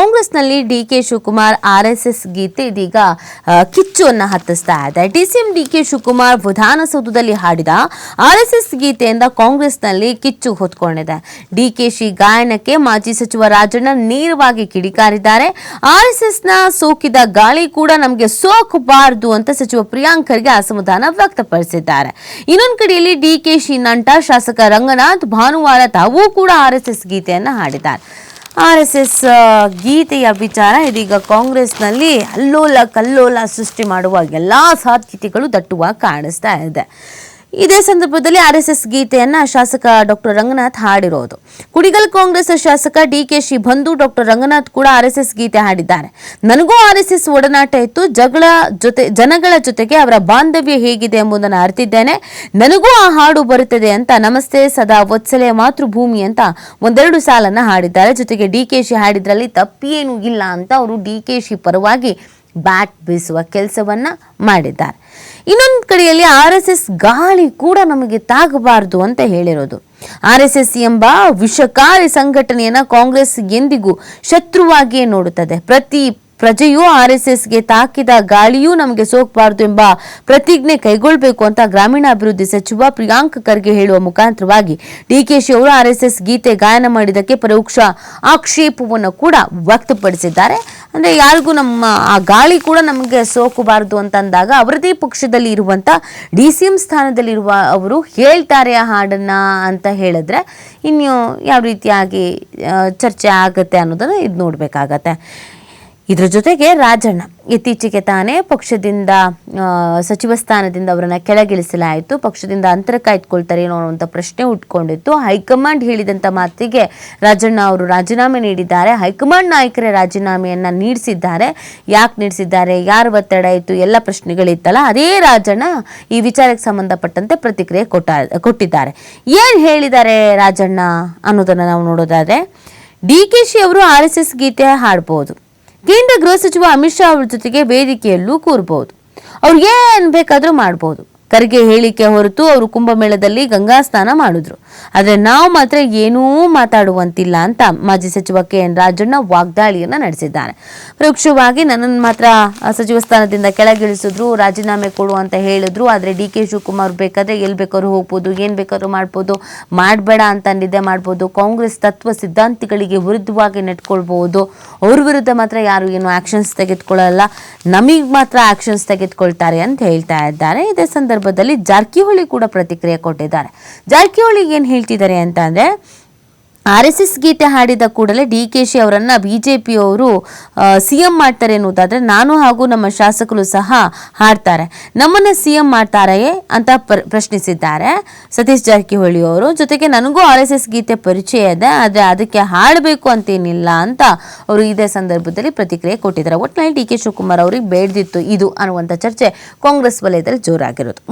ಕಾಂಗ್ರೆಸ್ನಲ್ಲಿ DK Shivakumar RSS ಗೀತೆ ಇದೀಗ ಕಿಚ್ಚನ್ನು ಹತ್ತಿಸ್ತಾ ಇದೆ. ಡಿಸಿಎಂ ಡಿಕೆ ಶಿವಕುಮಾರ್ ವಿಧಾನಸೌಧದಲ್ಲಿ ಹಾಡಿದ ಆರ್ಎಸ್ಎಸ್ ಗೀತೆಯಿಂದ ಕಾಂಗ್ರೆಸ್ನಲ್ಲಿ ಕಿಚ್ಚು ಹೊತ್ಕೊಂಡಿದೆ. ಡಿಕೆಶಿ ಗಾಯನಕ್ಕೆ ಮಾಜಿ ಸಚಿವ ರಾಜಣ್ಣ ನೇರವಾಗಿ ಕಿಡಿಕಾರಿದ್ದಾರೆ. ಆರ್ಎಸ್ಎಸ್ನ ಸೋಕಿದ ಗಾಳಿ ಕೂಡ ನಮಗೆ ಸೋಕಬಾರದು ಅಂತ ಸಚಿವ ಪ್ರಿಯಾಂಕ್ ಖರ್ಗೆ ಅಸಮಾಧಾನ ವ್ಯಕ್ತಪಡಿಸಿದ್ದಾರೆ. ಇನ್ನೊಂದು ಕಡೆಯಲ್ಲಿ ಡಿಕೆಶಿ ನಂಟ ಶಾಸಕ ರಂಗನಾಥ್ ಭಾನುವಾರ ತಾವೂ ಕೂಡ ಆರ್ಎಸ್ಎಸ್ ಗೀತೆಯನ್ನ ಹಾಡಿದ್ದಾರೆ. ಆರ್ಎಸ್ಎಸ್ ಗೀತೆಯ ವಿಚಾರ ಇದೀಗ ಕಾಂಗ್ರೆಸ್ನಲ್ಲಿ ಅಲ್ಲೋಲ ಕಲ್ಲೋಲ ಸೃಷ್ಟಿ ಮಾಡುವ ಎಲ್ಲಾ ಸಾಧ್ಯತೆಗಳು ದಟ್ಟುವಾಗಿ ಕಾಣಿಸ್ತಾ ಇದೆ. ಇದೇ ಸಂದರ್ಭದಲ್ಲಿ ಆರ್ಎಸ್ಎಸ್ ಗೀತೆಯನ್ನ ಶಾಸಕ ಡಾಕ್ಟರ್ ರಂಗನಾಥ್ ಹಾಡಿರೋದು. ಕುಡಿಗಲ್ ಕಾಂಗ್ರೆಸ್ ಶಾಸಕ ಡಿಕೆಶಿ ಬಂಧು ಡಾಕ್ಟರ್ ರಂಗನಾಥ್ ಕೂಡ ಆರ್ಎಸ್ಎಸ್ ಗೀತೆ ಹಾಡಿದ್ದಾರೆ. ನನಗೂ ಆರ್ಎಸ್ಎಸ್ ಒಡನಾಟ ಇತ್ತು. ಜನಗಳ ಜೊತೆಗೆ ಅವರ ಬಾಂಧವ್ಯ ಹೇಗಿದೆ ಎಂಬುದನ್ನು ಅರಿತಿದ್ದೇನೆ. ನನಗೂ ಆ ಹಾಡು ಬರುತ್ತದೆ ಅಂತ ನಮಸ್ತೆ ಸದಾ ವತ್ಸಲೆ ಮಾತೃಭೂಮಿ ಅಂತ ಒಂದೆರಡು ಸಾಲನ್ನ ಹಾಡಿದ್ದಾರೆ. ಜೊತೆಗೆ ಡಿಕೆಶಿ ಹಾಡಿದ್ರಲ್ಲಿ ತಪ್ಪೇನೂ ಇಲ್ಲ ಅಂತ ಅವರು ಡಿಕೆಶಿ ಪರವಾಗಿ ಬ್ಯಾಟ್ ಬೀಸುವ ಕೆಲಸವನ್ನ ಮಾಡಿದ್ದಾರೆ. ಇನ್ನೊಂದು ಕಡೆಯಲ್ಲಿ ಆರ್ಎಸ್ಎಸ್ ಗಾಳಿ ಕೂಡ ನಮಗೆ ತಾಗಬಾರದು ಅಂತ ಹೇಳಿರೋದು. ಆರ್ಎಸ್ಎಸ್ ಎಂಬ ವಿಷಕಾರಿ ಸಂಘಟನೆಯನ್ನ ಕಾಂಗ್ರೆಸ್ ಎಂದಿಗೂ ಶತ್ರುವಾಗಿಯೇ ನೋಡುತ್ತದೆ. ಪ್ರತಿ ಪ್ರಜೆಯೂ ಆರ್ಎಸ್ಎಸ್ಗೆ ತಾಕಿದ ಗಾಳಿಯೂ ನಮಗೆ ಸೋಕಬಾರದು ಎಂಬ ಪ್ರತಿಜ್ಞೆ ಕೈಗೊಳ್ಳಬೇಕು ಅಂತ ಗ್ರಾಮೀಣಾಭಿವೃದ್ಧಿ ಸಚಿವ ಪ್ರಿಯಾಂಕ್ ಖರ್ಗೆ ಹೇಳುವ ಮುಖಾಂತರವಾಗಿ ಡಿಕೆಶಿ ಅವರು ಆರ್ಎಸ್ಎಸ್ ಗೀತೆ ಗಾಯನ ಮಾಡಿದ್ದಕ್ಕೆ ಪರೋಕ್ಷ ಆಕ್ಷೇಪವನ್ನು ಕೂಡ ವ್ಯಕ್ತಪಡಿಸಿದ್ದಾರೆ. ಅಂದ್ರೆ ಯಾರಿಗೂ ನಮ್ಮ ಆ ಗಾಳಿ ಕೂಡ ನಮಗೆ ಸೋಕಬಾರದು ಅಂತ ಅಂದಾಗ ಅವರದೇ ಪಕ್ಷದಲ್ಲಿ ಇರುವಂತ ಡಿಸಿಎಂ ಸ್ಥಾನದಲ್ಲಿರುವ ಅವರು ಹೇಳ್ತಾರೆ ಆ ಹಾಡನ್ನ ಅಂತ ಹೇಳಿದ್ರೆ ಇನ್ನು ಯಾವ ರೀತಿಯಾಗಿ ಚರ್ಚೆ ಆಗುತ್ತೆ ಅನ್ನೋದನ್ನ ಇದು ನೋಡ್ಬೇಕಾಗತ್ತೆ. ಇದ್ರ ಜೊತೆಗೆ ರಾಜಣ್ಣ ಇತ್ತೀಚೆಗೆ ತಾನೇ ಪಕ್ಷದಿಂದ ಸಚಿವ ಸ್ಥಾನದಿಂದ ಅವರನ್ನ ಕೆಳಗಿಳಿಸಲಾಯಿತು. ಪಕ್ಷದಿಂದ ಅಂತರ ಕಾಯ್ದುಕೊಳ್ತಾರೆ ಏನೋ ಅನ್ನುವಂಥ ಪ್ರಶ್ನೆ ಉಟ್ಕೊಂಡಿತ್ತು. ಹೈಕಮಾಂಡ್ ಹೇಳಿದಂಥ ಮಾತಿಗೆ ರಾಜಣ್ಣ ಅವರು ರಾಜೀನಾಮೆ ನೀಡಿದ್ದಾರೆ. ಹೈಕಮಾಂಡ್ ನಾಯಕರೇ ರಾಜೀನಾಮೆಯನ್ನ ನೀಡಿಸಿದ್ದಾರೆ. ಯಾಕೆ ನೀಡಿಸಿದ್ದಾರೆ, ಯಾರು ಒತ್ತಡ ಇತ್ತು, ಎಲ್ಲ ಪ್ರಶ್ನೆಗಳಿತ್ತಲ್ಲ, ಅದೇ ರಾಜಣ್ಣ ಈ ವಿಚಾರಕ್ಕೆ ಸಂಬಂಧಪಟ್ಟಂತೆ ಪ್ರತಿಕ್ರಿಯೆ ಕೊಟ್ಟಿದ್ದಾರೆ. ಏನ್ ಹೇಳಿದ್ದಾರೆ ರಾಜಣ್ಣ ಅನ್ನೋದನ್ನ ನಾವು ನೋಡೋದಾದ್ರೆ, ಡಿಕೆಶಿ ಅವರು ಆರ್ಎಸ್ಎಸ್ ಗೀತೆ ಹಾಡಬಹುದು. ಕೇಂದ್ರ ಗೃಹ ಸಚಿವ ಅಮಿತ್ ಶಾ ಅವರ ಜೊತೆಗೆ ವೇದಿಕೆಯಲ್ಲೂ ಕೂರಬಹುದು. ಅವ್ರು ಏನ್ ಬೇಕಾದ್ರೂ ಮಾಡಬಹುದು. ಖರ್ಗೆ ಹೇಳಿಕೆ ಹೊರತು ಅವರು ಕುಂಭಮೇಳದಲ್ಲಿ ಗಂಗಾ ಸ್ನಾನ ಮಾಡಿದ್ರು. ಆದ್ರೆ ನಾವು ಮಾತ್ರ ಏನೂ ಮಾತಾಡುವಂತಿಲ್ಲ ಅಂತ ಮಾಜಿ ಸಚಿವ ಕೆಎನ್ ರಾಜಣ್ಣ ವಾಗ್ದಾಳಿಯನ್ನ ನಡೆಸಿದ್ದಾರೆ. ಪರೋಕ್ಷವಾಗಿ ನನ್ನನ್ನು ಮಾತ್ರ ಸಚಿವ ಸ್ಥಾನದಿಂದ ಕೆಳಗಿಳಿಸಿದ್ರು, ರಾಜೀನಾಮೆ ಕೊಡು ಅಂತ ಹೇಳಿದ್ರು. ಆದ್ರೆ ಡಿಕೆ ಶಿವಕುಮಾರ್ ಬೇಕಾದ್ರೆ ಎಲ್ಲಿ ಬೇಕಾದ್ರೂ ಹೋಗ್ಬೋದು, ಏನ್ ಬೇಕಾದ್ರೂ ಮಾಡ್ಬೋದು, ಮಾಡಬೇಡ ಅಂತ ನಿದ್ದೆ ಮಾಡ್ಬೋದು, ಕಾಂಗ್ರೆಸ್ ತತ್ವ ಸಿದ್ಧಾಂತಗಳಿಗೆ ವಿರುದ್ಧವಾಗಿ ನೆಟ್ಕೊಳ್ಬಹುದು. ಅವ್ರ ವಿರುದ್ಧ ಮಾತ್ರ ಯಾರು ಏನು ಆಕ್ಷನ್ಸ್ ತೆಗೆದುಕೊಳ್ಳಲ್ಲ, ನಮಗ್ ಮಾತ್ರ ಆಕ್ಷನ್ಸ್ ತೆಗೆದುಕೊಳ್ತಾರೆ ಅಂತ ಹೇಳ್ತಾ ಇದ್ದಾರೆ. ಇದೇ ಸಂದರ್ಭದಲ್ಲಿ ಜಾರಕಿಹೊಳಿ ಕೂಡ ಪ್ರತಿಕ್ರಿಯೆ ಕೊಟ್ಟಿದ್ದಾರೆ. ಜಾರಕಿಹೊಳಿ ಏನ್ ಹೇಳ್ತಿದ್ದಾರೆ ಅಂತ ಅಂದ್ರೆ, ಆರ್ಎಸ್ಎಸ್ ಗೀತೆ ಹಾಡಿದ ಕೂಡಲೇ ಡಿಕೆಶಿ ಅವರನ್ನ ಬಿಜೆಪಿಯವರು ಸಿಎಂ ಮಾಡ್ತಾರೆ ಎನ್ನುವುದಾದ್ರೆ ನಾನು ಹಾಗೂ ನಮ್ಮ ಶಾಸಕರು ಸಹ ಹಾಡ್ತಾರೆ, ನಮ್ಮನ್ನ ಸಿಎಂ ಮಾಡ್ತಾರೆಯೇ ಅಂತ ಪ್ರಶ್ನಿಸಿದ್ದಾರೆ ಸತೀಶ್ ಜಾರಕಿಹೊಳಿ ಅವರು. ಜೊತೆಗೆ ನನಗೂ ಆರ್ಎಸ್ಎಸ್ ಗೀತೆ ಪರಿಚಯ ಇದೆ, ಆದ್ರೆ ಅದಕ್ಕೆ ಹಾಡಬೇಕು ಅಂತೇನಿಲ್ಲ ಅಂತ ಅವರು ಇದೇ ಸಂದರ್ಭದಲ್ಲಿ ಪ್ರತಿಕ್ರಿಯೆ ಕೊಟ್ಟಿದ್ದಾರೆ. ಒಟ್ಟಿನಲ್ಲಿ ಡಿಕೆ ಶಿವಕುಮಾರ್ ಅವರಿಗೆ ಬೇಡದಿತ್ತು ಇದು ಅನ್ನುವಂಥ ಚರ್ಚೆ ಕಾಂಗ್ರೆಸ್ ವಲಯದಲ್ಲಿ ಜೋರಾಗಿರೋದು.